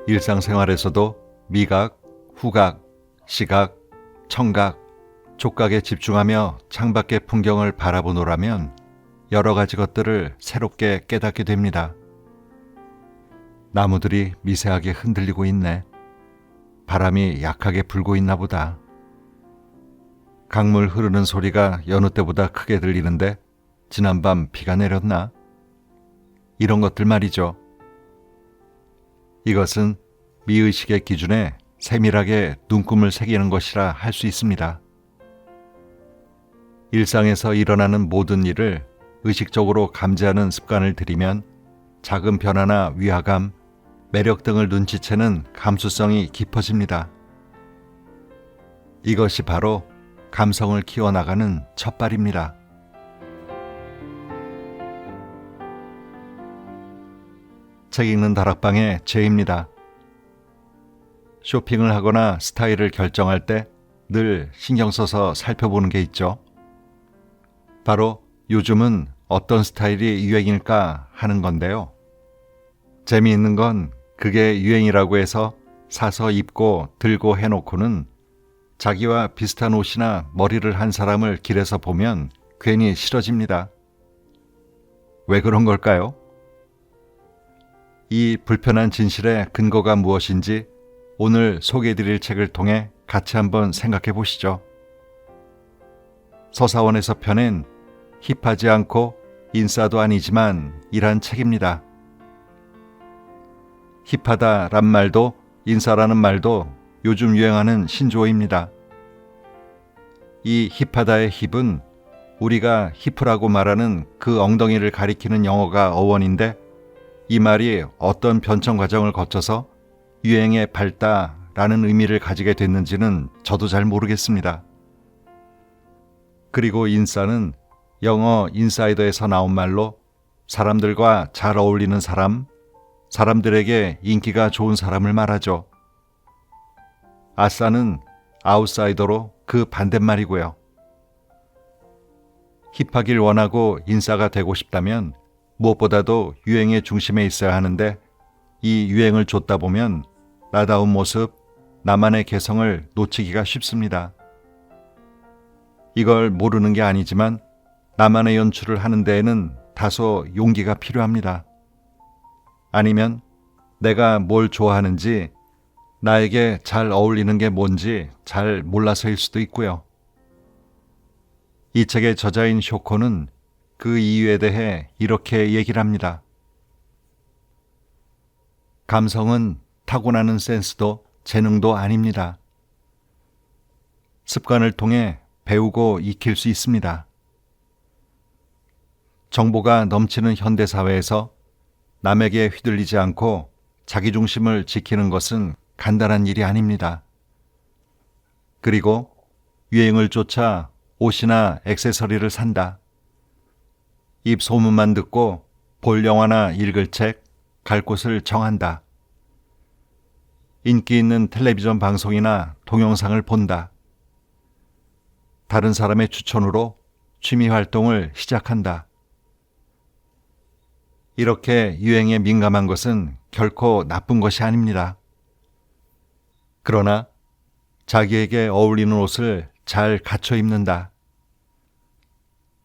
일상생활에서도 미각, 후각, 시각, 청각, 촉각에 집중하며 창밖의 풍경을 바라보노라면 여러 가지 것들을 새롭게 깨닫게 됩니다. 나무들이 미세하게 흔들리고 있네. 바람이 약하게 불고 있나 보다. 강물 흐르는 소리가 여느 때보다 크게 들리는데 지난밤 비가 내렸나? 이런 것들 말이죠. 이것은 미의식의 기준에 세밀하게 눈금을 새기는 것이라 할 수 있습니다. 일상에서 일어나는 모든 일을 의식적으로 감지하는 습관을 들이면 작은 변화나 위화감, 매력 등을 눈치채는 감수성이 깊어집니다. 이것이 바로 감성을 키워나가는 첫발입니다. 책 읽는 다락방의 제입니다. 쇼핑을 하거나 스타일을 결정할 때 늘 신경 써서 살펴보는 게 있죠. 바로 요즘은 어떤 스타일이 유행일까 하는 건데요. 재미있는 건 그게 유행이라고 해서 사서 입고 들고 해놓고는 자기와 비슷한 옷이나 머리를 한 사람을 길에서 보면 괜히 싫어집니다. 왜 그런 걸까요? 이 불편한 진실의 근거가 무엇인지 오늘 소개해드릴 책을 통해 같이 한번 생각해 보시죠. 서사원에서 펴낸 힙하지 않고 인싸도 아니지만 이란 책입니다. 힙하다란 말도 인싸라는 말도 요즘 유행하는 신조어입니다. 이 힙하다의 힙은 우리가 히프라고 말하는 그 엉덩이를 가리키는 영어가 어원인데 이 말이 어떤 변천 과정을 거쳐서 유행에 밝다라는 의미를 가지게 됐는지는 저도 잘 모르겠습니다. 그리고 인싸는 영어 인사이더에서 나온 말로 사람들과 잘 어울리는 사람, 사람들에게 인기가 좋은 사람을 말하죠. 아싸는 아웃사이더로 그 반대말이고요. 힙하길 원하고 인싸가 되고 싶다면 무엇보다도 유행의 중심에 있어야 하는데 이 유행을 좇다 보면 나다운 모습, 나만의 개성을 놓치기가 쉽습니다. 이걸 모르는 게 아니지만 나만의 연출을 하는 데에는 다소 용기가 필요합니다. 아니면 내가 뭘 좋아하는지, 나에게 잘 어울리는 게 뭔지 잘 몰라서일 수도 있고요. 이 책의 저자인 쇼코는 그 이유에 대해 이렇게 얘기를 합니다. 감성은 타고나는 센스도 재능도 아닙니다. 습관을 통해 배우고 익힐 수 있습니다. 정보가 넘치는 현대사회에서 남에게 휘둘리지 않고 자기중심을 지키는 것은 간단한 일이 아닙니다. 그리고 유행을 쫓아 옷이나 액세서리를 산다. 입 소문만 듣고 볼 영화나 읽을 책, 갈 곳을 정한다. 인기 있는 텔레비전 방송이나 동영상을 본다. 다른 사람의 추천으로 취미 활동을 시작한다. 이렇게 유행에 민감한 것은 결코 나쁜 것이 아닙니다. 그러나 자기에게 어울리는 옷을 잘 갖춰 입는다.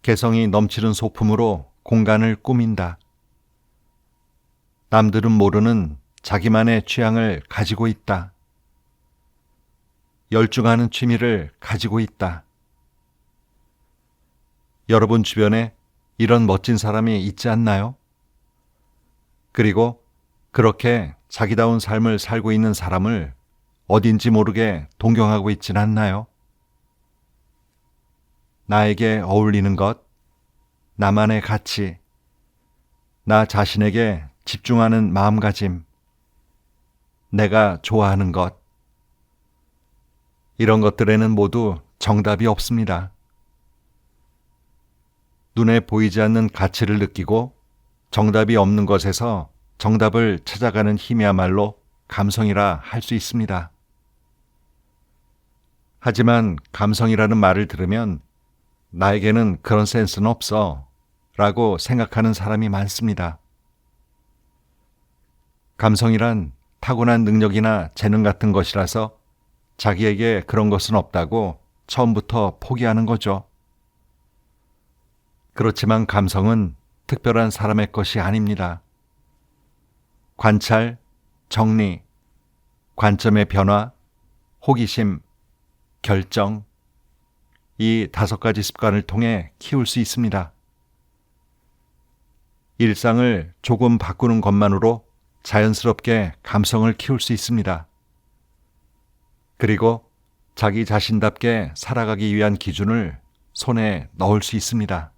개성이 넘치는 소품으로 공간을 꾸민다. 남들은 모르는 자기만의 취향을 가지고 있다. 열중하는 취미를 가지고 있다. 여러분 주변에 이런 멋진 사람이 있지 않나요? 그리고 그렇게 자기다운 삶을 살고 있는 사람을 어딘지 모르게 동경하고 있진 않나요? 나에게 어울리는 것, 나만의 가치, 나 자신에게 집중하는 마음가짐, 내가 좋아하는 것, 이런 것들에는 모두 정답이 없습니다. 눈에 보이지 않는 가치를 느끼고 정답이 없는 것에서 정답을 찾아가는 힘이야말로 감성이라 할 수 있습니다. 하지만 감성이라는 말을 들으면 나에게는 그런 센스는 없어 라고 생각하는 사람이 많습니다. 감성이란 타고난 능력이나 재능 같은 것이라서 자기에게 그런 것은 없다고 처음부터 포기하는 거죠. 그렇지만 감성은 특별한 사람의 것이 아닙니다. 관찰, 정리, 관점의 변화, 호기심, 결정, 이 5가지 습관을 통해 키울 수 있습니다. 일상을 조금 바꾸는 것만으로 자연스럽게 감성을 키울 수 있습니다. 그리고 자기 자신답게 살아가기 위한 기준을 손에 넣을 수 있습니다.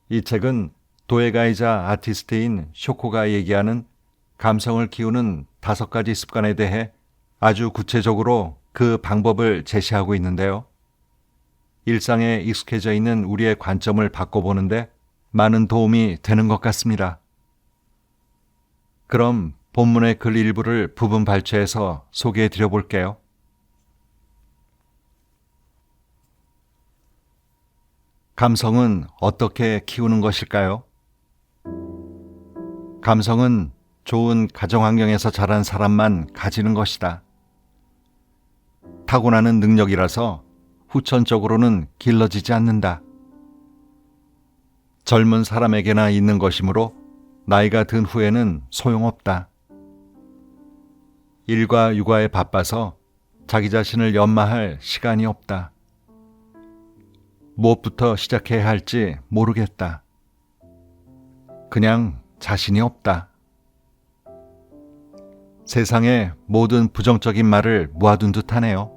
이 책은 도예가이자 아티스트인 쇼코가 얘기하는 감성을 키우는 5가지 습관에 대해 아주 구체적으로 그 방법을 제시하고 있는데요. 일상에 익숙해져 있는 우리의 관점을 바꿔보는데 많은 도움이 되는 것 같습니다. 그럼 본문의 글 일부를 부분 발췌해서 소개해 드려 볼게요. 감성은 어떻게 키우는 것일까요? 감성은 좋은 가정 환경에서 자란 사람만 가지는 것이다. 타고나는 능력이라서 후천적으로는 길러지지 않는다. 젊은 사람에게나 있는 것이므로 나이가 든 후에는 소용없다. 일과 육아에 바빠서 자기 자신을 연마할 시간이 없다. 무엇부터 시작해야 할지 모르겠다. 그냥 자신이 없다. 세상의 모든 부정적인 말을 모아둔 듯하네요.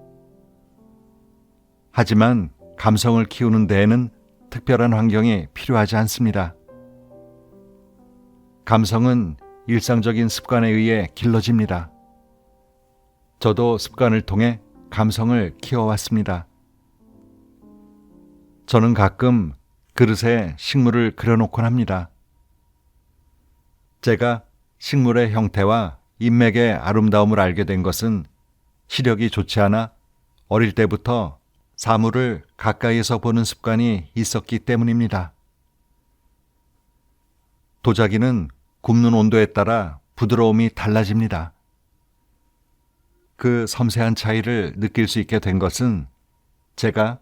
하지만 감성을 키우는 데에는 특별한 환경이 필요하지 않습니다. 감성은 일상적인 습관에 의해 길러집니다. 저도 습관을 통해 감성을 키워왔습니다. 저는 가끔 그릇에 식물을 그려놓곤 합니다. 제가 식물의 형태와 인맥의 아름다움을 알게 된 것은 시력이 좋지 않아 어릴 때부터 사물을 가까이에서 보는 습관이 있었기 때문입니다. 도자기는 굽는 온도에 따라 부드러움이 달라집니다. 그 섬세한 차이를 느낄 수 있게 된 것은 제가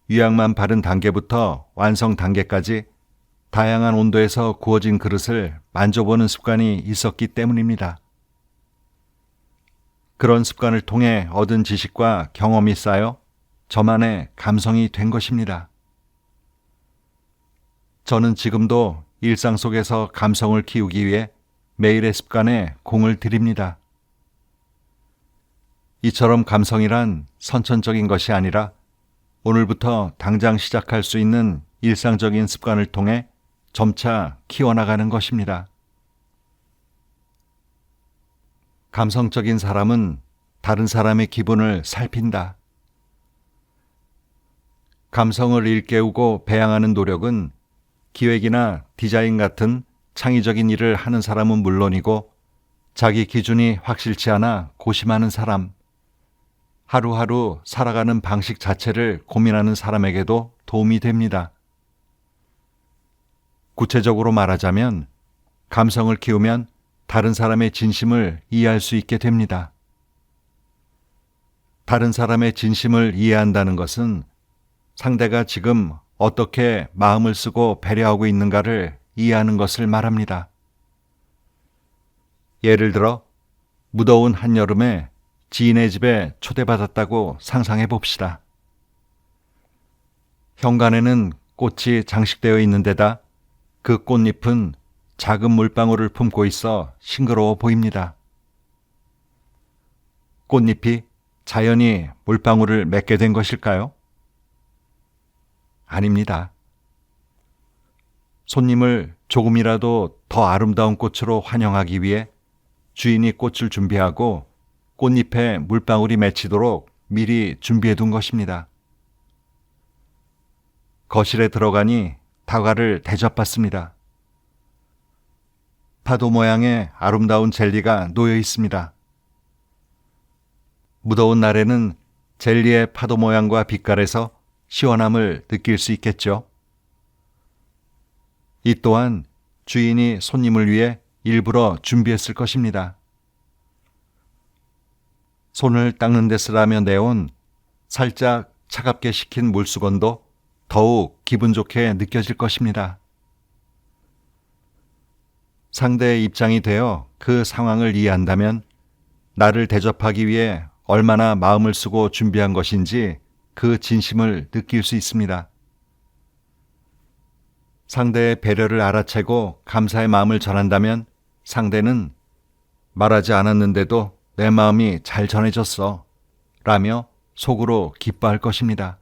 유약만 바른 단계부터 완성 단계까지 다양한 온도에서 구워진 그릇을 만져보는 습관이 있었기 때문입니다. 그런 습관을 통해 얻은 지식과 경험이 쌓여 저만의 감성이 된 것입니다. 저는 지금도 일상 속에서 감성을 키우기 위해 매일의 습관에 공을 들입니다. 이처럼 감성이란 선천적인 것이 아니라 오늘부터 당장 시작할 수 있는 일상적인 습관을 통해 점차 키워나가는 것입니다. 감성적인 사람은 다른 사람의 기분을 살핀다. 감성을 일깨우고 배양하는 노력은 기획이나 디자인 같은 창의적인 일을 하는 사람은 물론이고 자기 기준이 확실치 않아 고심하는 사람, 하루하루 살아가는 방식 자체를 고민하는 사람에게도 도움이 됩니다. 구체적으로 말하자면 감성을 키우면 다른 사람의 진심을 이해할 수 있게 됩니다. 다른 사람의 진심을 이해한다는 것은 상대가 지금 어떻게 마음을 쓰고 배려하고 있는가를 이해하는 것을 말합니다. 예를 들어 무더운 한여름에 지인의 집에 초대받았다고 상상해 봅시다. 현관에는 꽃이 장식되어 있는 데다 그 꽃잎은 작은 물방울을 품고 있어 싱그러워 보입니다. 꽃잎이 자연히 물방울을 맺게 된 것일까요? 아닙니다. 손님을 조금이라도 더 아름다운 꽃으로 환영하기 위해 주인이 꽃을 준비하고 꽃잎에 물방울이 맺히도록 미리 준비해 둔 것입니다. 거실에 들어가니 다과를 대접받습니다. 파도 모양의 아름다운 젤리가 놓여 있습니다. 무더운 날에는 젤리의 파도 모양과 빛깔에서 시원함을 느낄 수 있겠죠. 이 또한 주인이 손님을 위해 일부러 준비했을 것입니다. 손을 닦는 데 쓰라며 내온 살짝 차갑게 식힌 물수건도 더욱 기분 좋게 느껴질 것입니다. 상대의 입장이 되어 그 상황을 이해한다면 나를 대접하기 위해 얼마나 마음을 쓰고 준비한 것인지 그 진심을 느낄 수 있습니다. 상대의 배려를 알아채고 감사의 마음을 전한다면 상대는 말하지 않았는데도 내 마음이 잘 전해졌어 라며 속으로 기뻐할 것입니다.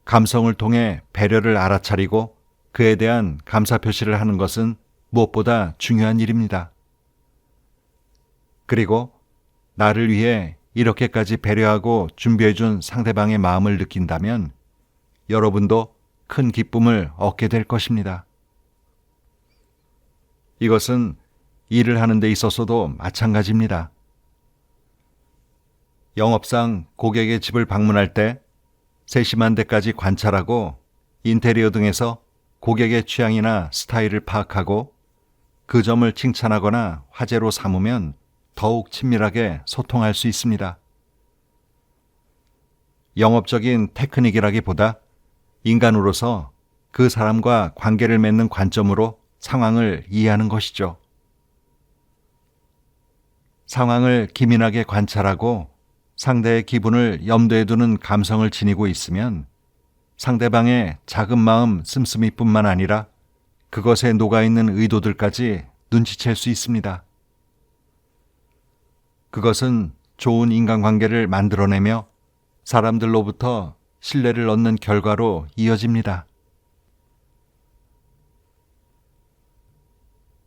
감성을 통해 배려를 알아차리고 그에 대한 감사 표시를 하는 것은 무엇보다 중요한 일입니다. 그리고 나를 위해 이렇게까지 배려하고 준비해준 상대방의 마음을 느낀다면 여러분도 큰 기쁨을 얻게 될 것입니다. 이것은 일을 하는 데 있어서도 마찬가지입니다. 영업상 고객의 집을 방문할 때 세심한 데까지 관찰하고 인테리어 등에서 고객의 취향이나 스타일을 파악하고 그 점을 칭찬하거나 화제로 삼으면 더욱 친밀하게 소통할 수 있습니다. 영업적인 테크닉이라기보다 인간으로서 그 사람과 관계를 맺는 관점으로 상황을 이해하는 것이죠. 상황을 기민하게 관찰하고 상대의 기분을 염두에 두는 감성을 지니고 있으면 상대방의 작은 마음 씀씀이뿐만 아니라 그것에 녹아있는 의도들까지 눈치챌 수 있습니다. 그것은 좋은 인간관계를 만들어내며 사람들로부터 신뢰를 얻는 결과로 이어집니다.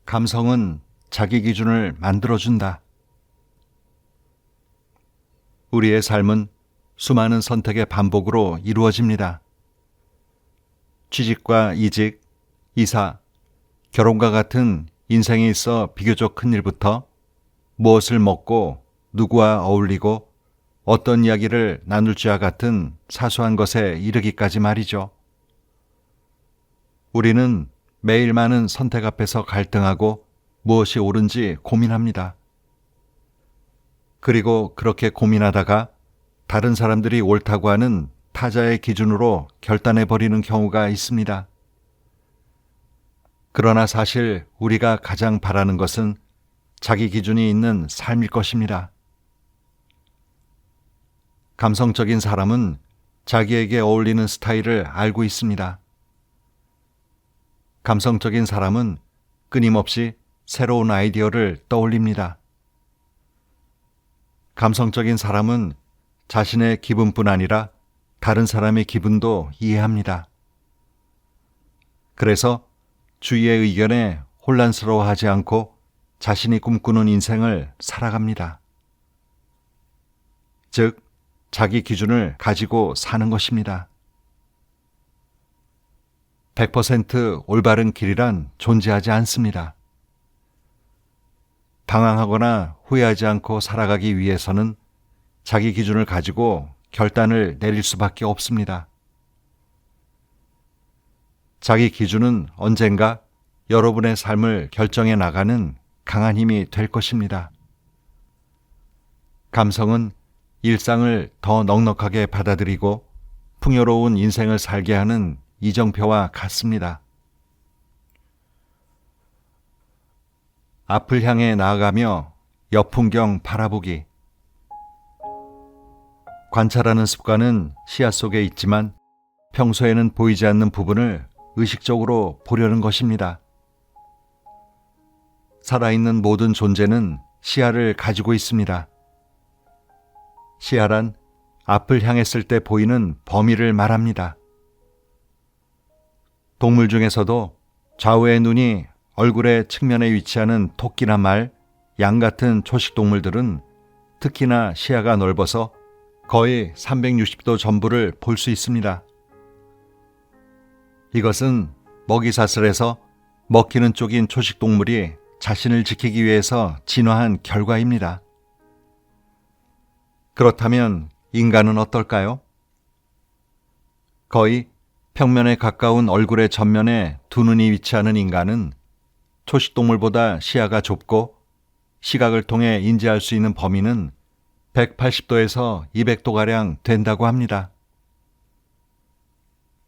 감성은 자기 기준을 만들어준다. 우리의 삶은 수많은 선택의 반복으로 이루어집니다. 취직과 이직, 이사, 결혼과 같은 인생에 있어 비교적 큰 일부터 무엇을 먹고 누구와 어울리고 어떤 이야기를 나눌지와 같은 사소한 것에 이르기까지 말이죠. 우리는 매일 많은 선택 앞에서 갈등하고 무엇이 옳은지 고민합니다. 그리고 그렇게 고민하다가 다른 사람들이 옳다고 하는 타자의 기준으로 결단해버리는 경우가 있습니다. 그러나 사실 우리가 가장 바라는 것은 자기 기준이 있는 삶일 것입니다. 감성적인 사람은 자기에게 어울리는 스타일을 알고 있습니다. 감성적인 사람은 끊임없이 새로운 아이디어를 떠올립니다. 감성적인 사람은 자신의 기분뿐 아니라 다른 사람의 기분도 이해합니다. 그래서 주위의 의견에 혼란스러워하지 않고 자신이 꿈꾸는 인생을 살아갑니다. 즉, 자기 기준을 가지고 사는 것입니다. 100% 올바른 길이란 존재하지 않습니다. 방황하거나 후회하지 않고 살아가기 위해서는 자기 기준을 가지고 결단을 내릴 수밖에 없습니다. 자기 기준은 언젠가 여러분의 삶을 결정해 나가는 강한 힘이 될 것입니다. 감성은 일상을 더 넉넉하게 받아들이고 풍요로운 인생을 살게 하는 이정표와 같습니다. 앞을 향해 나아가며 옆 풍경 바라보기. 관찰하는 습관은 시야 속에 있지만 평소에는 보이지 않는 부분을 의식적으로 보려는 것입니다. 살아있는 모든 존재는 시야를 가지고 있습니다. 시야란 앞을 향했을 때 보이는 범위를 말합니다. 동물 중에서도 좌우의 눈이 얼굴의 측면에 위치하는 토끼나 말, 양 같은 초식동물들은 특히나 시야가 넓어서 거의 360도 전부를 볼 수 있습니다. 이것은 먹이사슬에서 먹히는 쪽인 초식동물이 자신을 지키기 위해서 진화한 결과입니다. 그렇다면 인간은 어떨까요? 거의 평면에 가까운 얼굴의 전면에 두 눈이 위치하는 인간은 초식동물보다 시야가 좁고 시각을 통해 인지할 수 있는 범위는 180도에서 200도가량 된다고 합니다.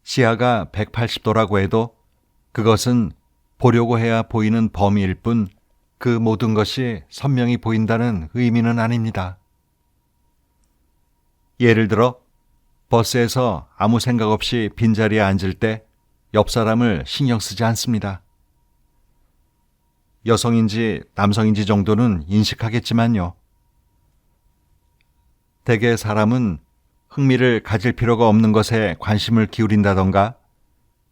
시야가 180도라고 해도 그것은 보려고 해야 보이는 범위일 뿐 그 모든 것이 선명히 보인다는 의미는 아닙니다. 예를 들어 버스에서 아무 생각 없이 빈자리에 앉을 때 옆 사람을 신경 쓰지 않습니다. 여성인지 남성인지 정도는 인식하겠지만요. 대개 사람은 흥미를 가질 필요가 없는 것에 관심을 기울인다던가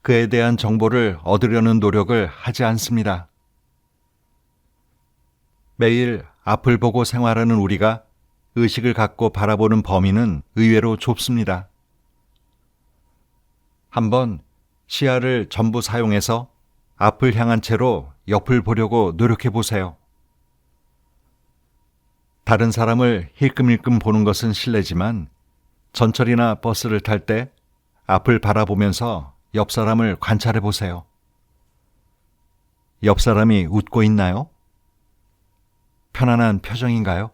그에 대한 정보를 얻으려는 노력을 하지 않습니다. 매일 앞을 보고 생활하는 우리가 의식을 갖고 바라보는 범위는 의외로 좁습니다. 한번 시야를 전부 사용해서 앞을 향한 채로 옆을 보려고 노력해 보세요. 다른 사람을 힐끔힐끔 보는 것은 실례지만 전철이나 버스를 탈 때 앞을 바라보면서 옆 사람을 관찰해 보세요. 옆 사람이 웃고 있나요? 편안한 표정인가요?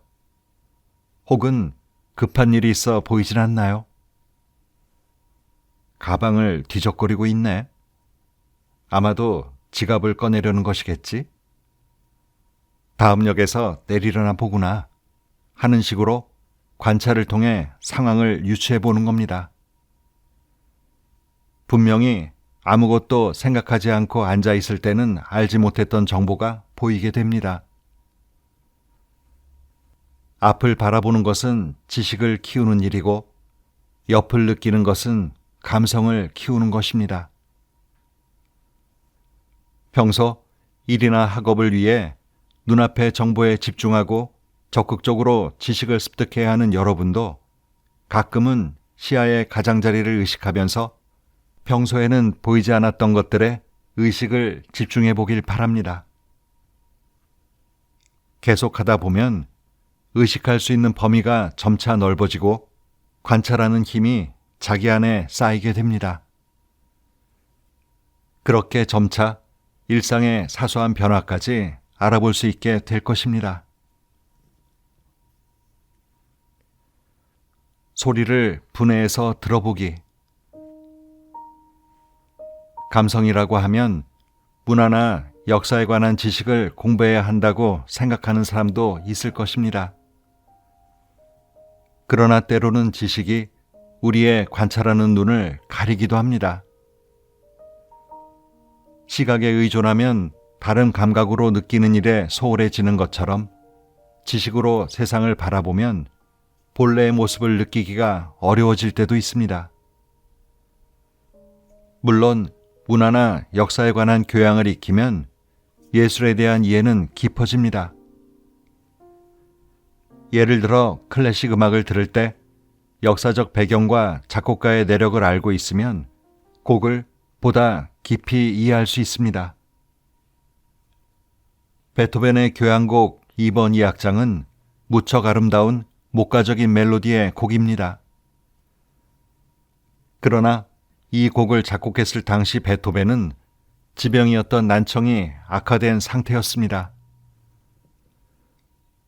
혹은 급한 일이 있어 보이진 않나요? 가방을 뒤적거리고 있네. 아마도 지갑을 꺼내려는 것이겠지? 다음 역에서 내리려나 보구나 하는 식으로 관찰을 통해 상황을 유추해 보는 겁니다. 분명히 아무것도 생각하지 않고 앉아 있을 때는 알지 못했던 정보가 보이게 됩니다. 앞을 바라보는 것은 지식을 키우는 일이고 옆을 느끼는 것은 감성을 키우는 것입니다. 평소 일이나 학업을 위해 눈앞의 정보에 집중하고 적극적으로 지식을 습득해야 하는 여러분도 가끔은 시야의 가장자리를 의식하면서 평소에는 보이지 않았던 것들에 의식을 집중해 보길 바랍니다. 계속하다 보면 의식할 수 있는 범위가 점차 넓어지고 관찰하는 힘이 자기 안에 쌓이게 됩니다. 그렇게 점차 일상의 사소한 변화까지 알아볼 수 있게 될 것입니다. 소리를 분해해서 들어보기. 감성이라고 하면 문화나 역사에 관한 지식을 공부해야 한다고 생각하는 사람도 있을 것입니다. 그러나 때로는 지식이 우리의 관찰하는 눈을 가리기도 합니다. 시각에 의존하면 다른 감각으로 느끼는 일에 소홀해지는 것처럼 지식으로 세상을 바라보면 본래의 모습을 느끼기가 어려워질 때도 있습니다. 물론 문화나 역사에 관한 교양을 익히면 예술에 대한 이해는 깊어집니다. 예를 들어 클래식 음악을 들을 때 역사적 배경과 작곡가의 내력을 알고 있으면 곡을 보다 깊이 이해할 수 있습니다. 베토벤의 교향곡 2번 2악장은 무척 아름다운 목가적인 멜로디의 곡입니다. 그러나 이 곡을 작곡했을 당시 베토벤은 지병이었던 난청이 악화된 상태였습니다.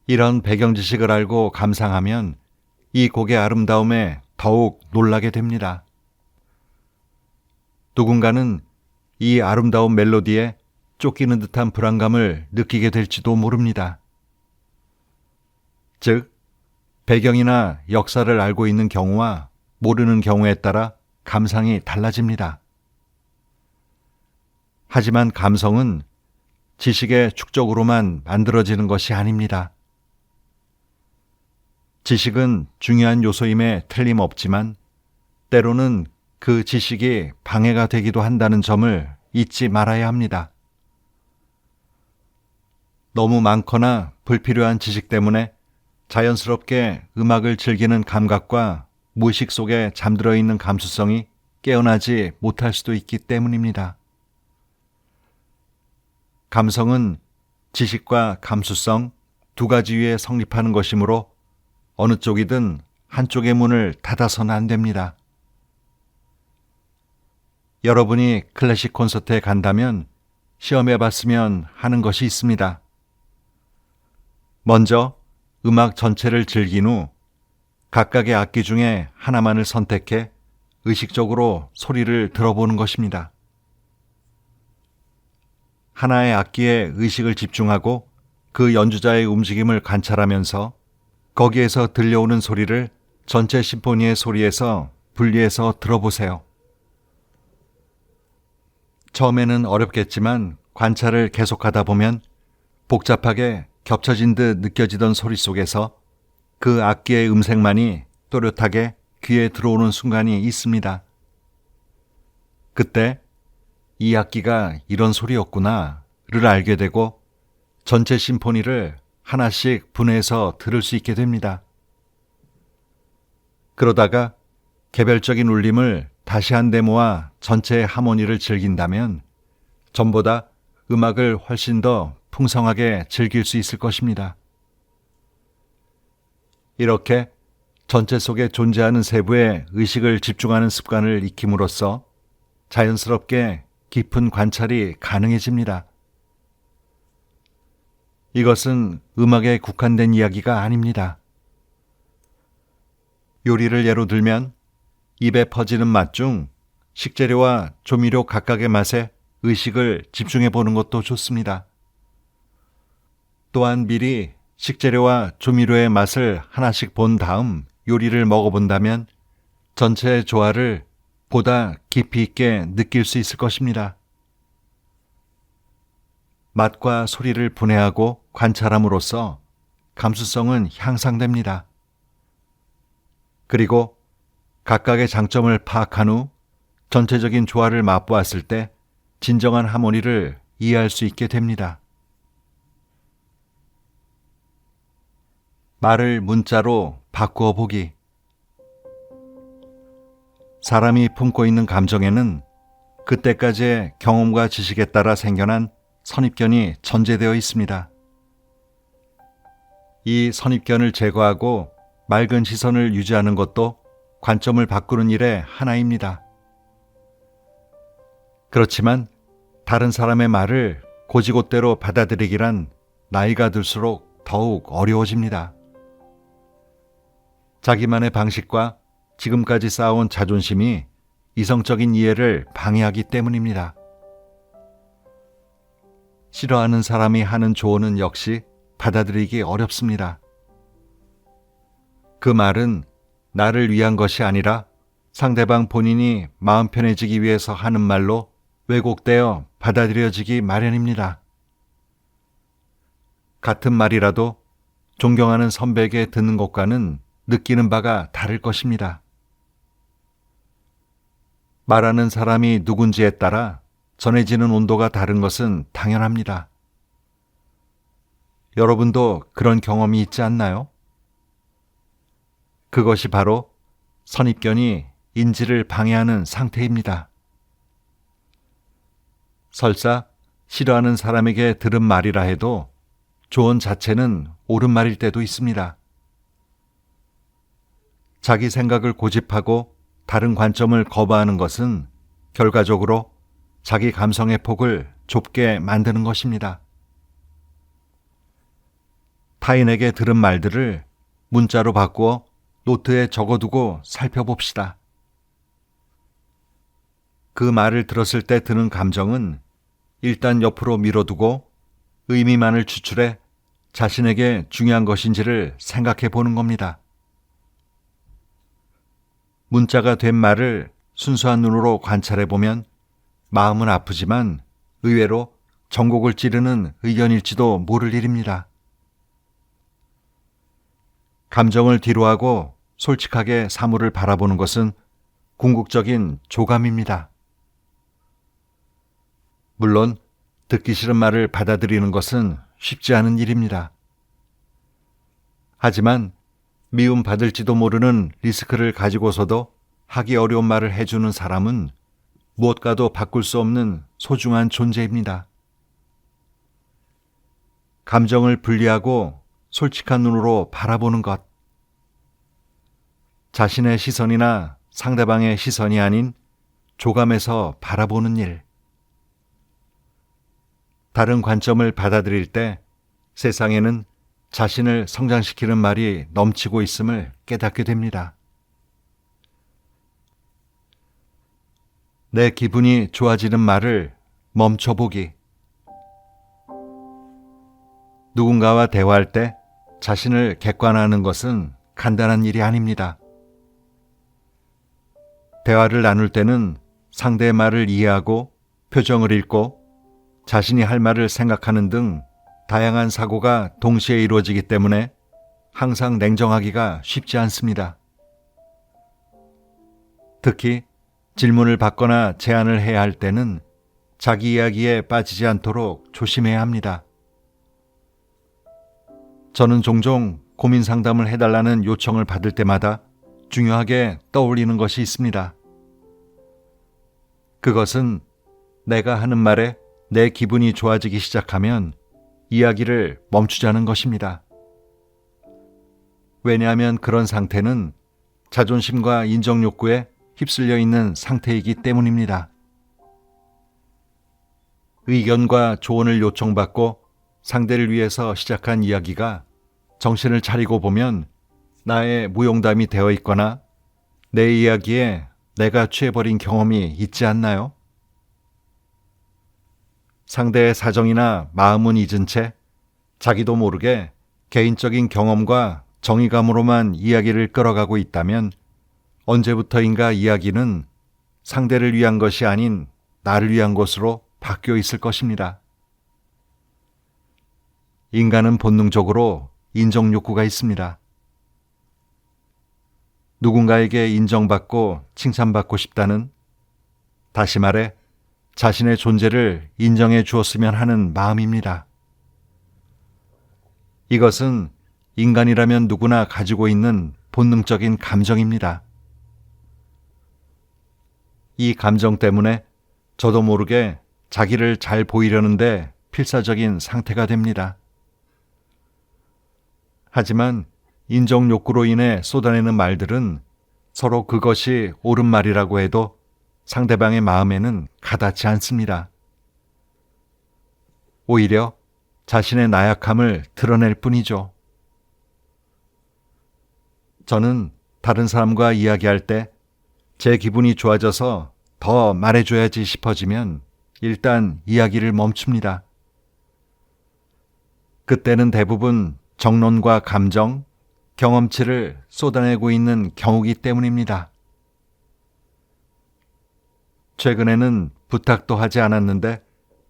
이런 배경 지식을 알고 감상하면 이 곡의 아름다움에 더욱 놀라게 됩니다. 누군가는 이 아름다운 멜로디에 쫓기는 듯한 불안감을 느끼게 될지도 모릅니다. 즉, 배경이나 역사를 알고 있는 경우와 모르는 경우에 따라 감상이 달라집니다. 하지만 감성은 지식의 축적으로만 만들어지는 것이 아닙니다. 지식은 중요한 요소임에 틀림없지만 때로는 그 지식이 방해가 되기도 한다는 점을 잊지 말아야 합니다. 너무 많거나 불필요한 지식 때문에 자연스럽게 음악을 즐기는 감각과 무의식 속에 잠들어 있는 감수성이 깨어나지 못할 수도 있기 때문입니다. 감성은 지식과 감수성 두 가지 위에 성립하는 것이므로 어느 쪽이든 한쪽의 문을 닫아서는 안 됩니다. 여러분이 클래식 콘서트에 간다면 시험해 봤으면 하는 것이 있습니다. 먼저 음악 전체를 즐긴 후 각각의 악기 중에 하나만을 선택해 의식적으로 소리를 들어보는 것입니다. 하나의 악기에 의식을 집중하고 그 연주자의 움직임을 관찰하면서 거기에서 들려오는 소리를 전체 심포니의 소리에서 분리해서 들어보세요. 처음에는 어렵겠지만 관찰을 계속하다 보면 복잡하게 겹쳐진 듯 느껴지던 소리 속에서 그 악기의 음색만이 또렷하게 귀에 들어오는 순간이 있습니다. 그때 이 악기가 이런 소리였구나를 알게 되고 전체 심포니를 하나씩 분해해서 들을 수 있게 됩니다. 그러다가 개별적인 울림을 다시 한데 모아 전체의 하모니를 즐긴다면 전보다 음악을 훨씬 더 풍성하게 즐길 수 있을 것입니다. 이렇게 전체 속에 존재하는 세부에 의식을 집중하는 습관을 익힘으로써 자연스럽게 깊은 관찰이 가능해집니다. 이것은 음악에 국한된 이야기가 아닙니다. 요리를 예로 들면 입에 퍼지는 맛 중 식재료와 조미료 각각의 맛에 의식을 집중해 보는 것도 좋습니다. 또한 미리 식재료와 조미료의 맛을 하나씩 본 다음 요리를 먹어본다면 전체의 조화를 보다 깊이 있게 느낄 수 있을 것입니다. 맛과 소리를 분해하고 관찰함으로써 감수성은 향상됩니다. 그리고 각각의 장점을 파악한 후 전체적인 조화를 맛보았을 때 진정한 하모니를 이해할 수 있게 됩니다. 말을 문자로 바꾸어 보기. 사람이 품고 있는 감정에는 그때까지의 경험과 지식에 따라 생겨난 선입견이 전제되어 있습니다. 이 선입견을 제거하고 맑은 시선을 유지하는 것도 관점을 바꾸는 일의 하나입니다. 그렇지만 다른 사람의 말을 곧이곧대로 받아들이기란 나이가 들수록 더욱 어려워집니다. 자기만의 방식과 지금까지 쌓아온 자존심이 이성적인 이해를 방해하기 때문입니다. 싫어하는 사람이 하는 조언은 역시 받아들이기 어렵습니다. 그 말은 나를 위한 것이 아니라 상대방 본인이 마음 편해지기 위해서 하는 말로 왜곡되어 받아들여지기 마련입니다. 같은 말이라도 존경하는 선배에게 듣는 것과는 느끼는 바가 다를 것입니다. 말하는 사람이 누군지에 따라 전해지는 온도가 다른 것은 당연합니다. 여러분도 그런 경험이 있지 않나요? 그것이 바로 선입견이 인지를 방해하는 상태입니다. 설사 싫어하는 사람에게 들은 말이라 해도 조언 자체는 옳은 말일 때도 있습니다. 자기 생각을 고집하고 다른 관점을 거부하는 것은 결과적으로 자기 감성의 폭을 좁게 만드는 것입니다. 타인에게 들은 말들을 문자로 바꾸어 노트에 적어두고 살펴봅시다. 그 말을 들었을 때 드는 감정은 일단 옆으로 밀어두고 의미만을 추출해 자신에게 중요한 것인지를 생각해 보는 겁니다. 문자가 된 말을 순수한 눈으로 관찰해 보면 마음은 아프지만 의외로 전곡을 찌르는 의견일지도 모를 일입니다. 감정을 뒤로하고 솔직하게 사물을 바라보는 것은 궁극적인 조감입니다. 물론 듣기 싫은 말을 받아들이는 것은 쉽지 않은 일입니다. 하지만 미움받을지도 모르는 리스크를 가지고서도 하기 어려운 말을 해주는 사람은 무엇과도 바꿀 수 없는 소중한 존재입니다. 감정을 분리하고 솔직한 눈으로 바라보는 것. 자신의 시선이나 상대방의 시선이 아닌 조감에서 바라보는 일. 다른 관점을 받아들일 때 세상에는 자신을 성장시키는 말이 넘치고 있음을 깨닫게 됩니다. 내 기분이 좋아지는 말을 멈춰보기. 누군가와 대화할 때 자신을 객관화하는 것은 간단한 일이 아닙니다. 대화를 나눌 때는 상대의 말을 이해하고 표정을 읽고 자신이 할 말을 생각하는 등 다양한 사고가 동시에 이루어지기 때문에 항상 냉정하기가 쉽지 않습니다. 특히 질문을 받거나 제안을 해야 할 때는 자기 이야기에 빠지지 않도록 조심해야 합니다. 저는 종종 고민 상담을 해달라는 요청을 받을 때마다 중요하게 떠올리는 것이 있습니다. 그것은 내가 하는 말에 내 기분이 좋아지기 시작하면 이야기를 멈추자는 것입니다. 왜냐하면 그런 상태는 자존심과 인정 욕구에 휩쓸려 있는 상태이기 때문입니다. 의견과 조언을 요청받고 상대를 위해서 시작한 이야기가 정신을 차리고 보면 나의 무용담이 되어 있거나 내 이야기에 내가 취해버린 경험이 있지 않나요? 상대의 사정이나 마음은 잊은 채 자기도 모르게 개인적인 경험과 정의감으로만 이야기를 끌어가고 있다면 언제부터인가 이야기는 상대를 위한 것이 아닌 나를 위한 것으로 바뀌어 있을 것입니다. 인간은 본능적으로 인정 욕구가 있습니다. 누군가에게 인정받고 칭찬받고 싶다는, 다시 말해 자신의 존재를 인정해 주었으면 하는 마음입니다. 이것은 인간이라면 누구나 가지고 있는 본능적인 감정입니다. 이 감정 때문에 저도 모르게 자기를 잘 보이려는데 필사적인 상태가 됩니다. 하지만 인정 욕구로 인해 쏟아내는 말들은 서로 그것이 옳은 말이라고 해도 상대방의 마음에는 가닿지 않습니다. 오히려 자신의 나약함을 드러낼 뿐이죠. 저는 다른 사람과 이야기할 때 제 기분이 좋아져서 더 말해줘야지 싶어지면 일단 이야기를 멈춥니다. 그때는 대부분 정론과 감정, 경험치를 쏟아내고 있는 경우이기 때문입니다. 최근에는 부탁도 하지 않았는데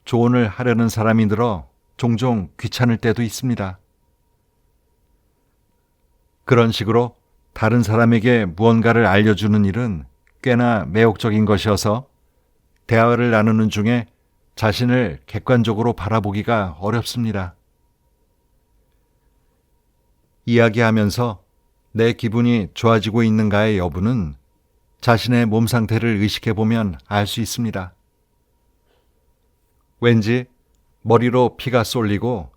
조언을 하려는 사람이 늘어 종종 귀찮을 때도 있습니다. 그런 식으로 다른 사람에게 무언가를 알려주는 일은 꽤나 매혹적인 것이어서 대화를 나누는 중에 자신을 객관적으로 바라보기가 어렵습니다. 이야기하면서 내 기분이 좋아지고 있는가의 여부는 자신의 몸 상태를 의식해 보면 알 수 있습니다. 왠지 머리로 피가 쏠리고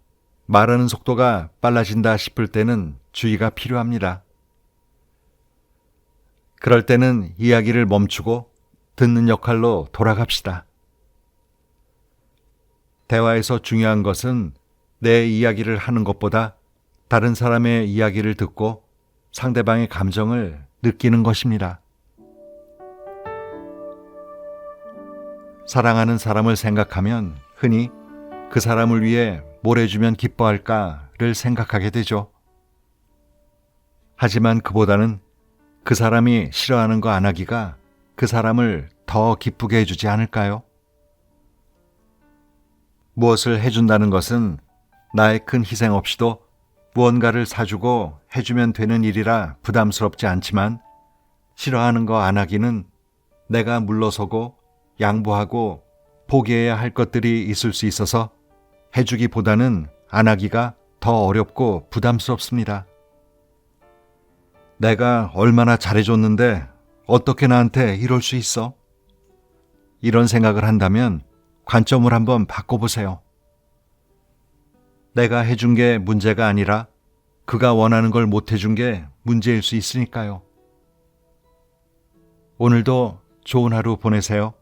말하는 속도가 빨라진다 싶을 때는 주의가 필요합니다. 그럴 때는 이야기를 멈추고 듣는 역할로 돌아갑시다. 대화에서 중요한 것은 내 이야기를 하는 것보다 다른 사람의 이야기를 듣고 상대방의 감정을 느끼는 것입니다. 사랑하는 사람을 생각하면 흔히 그 사람을 위해 뭘 해주면 기뻐할까를 생각하게 되죠. 하지만 그보다는 그 사람이 싫어하는 거 안 하기가 그 사람을 더 기쁘게 해주지 않을까요? 무엇을 해준다는 것은 나의 큰 희생 없이도 무언가를 사주고 해주면 되는 일이라 부담스럽지 않지만 싫어하는 거 안 하기는 내가 물러서고 양보하고 포기해야 할 것들이 있을 수 있어서 해주기보다는 안 하기가 더 어렵고 부담스럽습니다. 내가 얼마나 잘해줬는데 어떻게 나한테 이럴 수 있어? 이런 생각을 한다면 관점을 한번 바꿔보세요. 내가 해준 게 문제가 아니라 그가 원하는 걸 못 해준 게 문제일 수 있으니까요. 오늘도 좋은 하루 보내세요.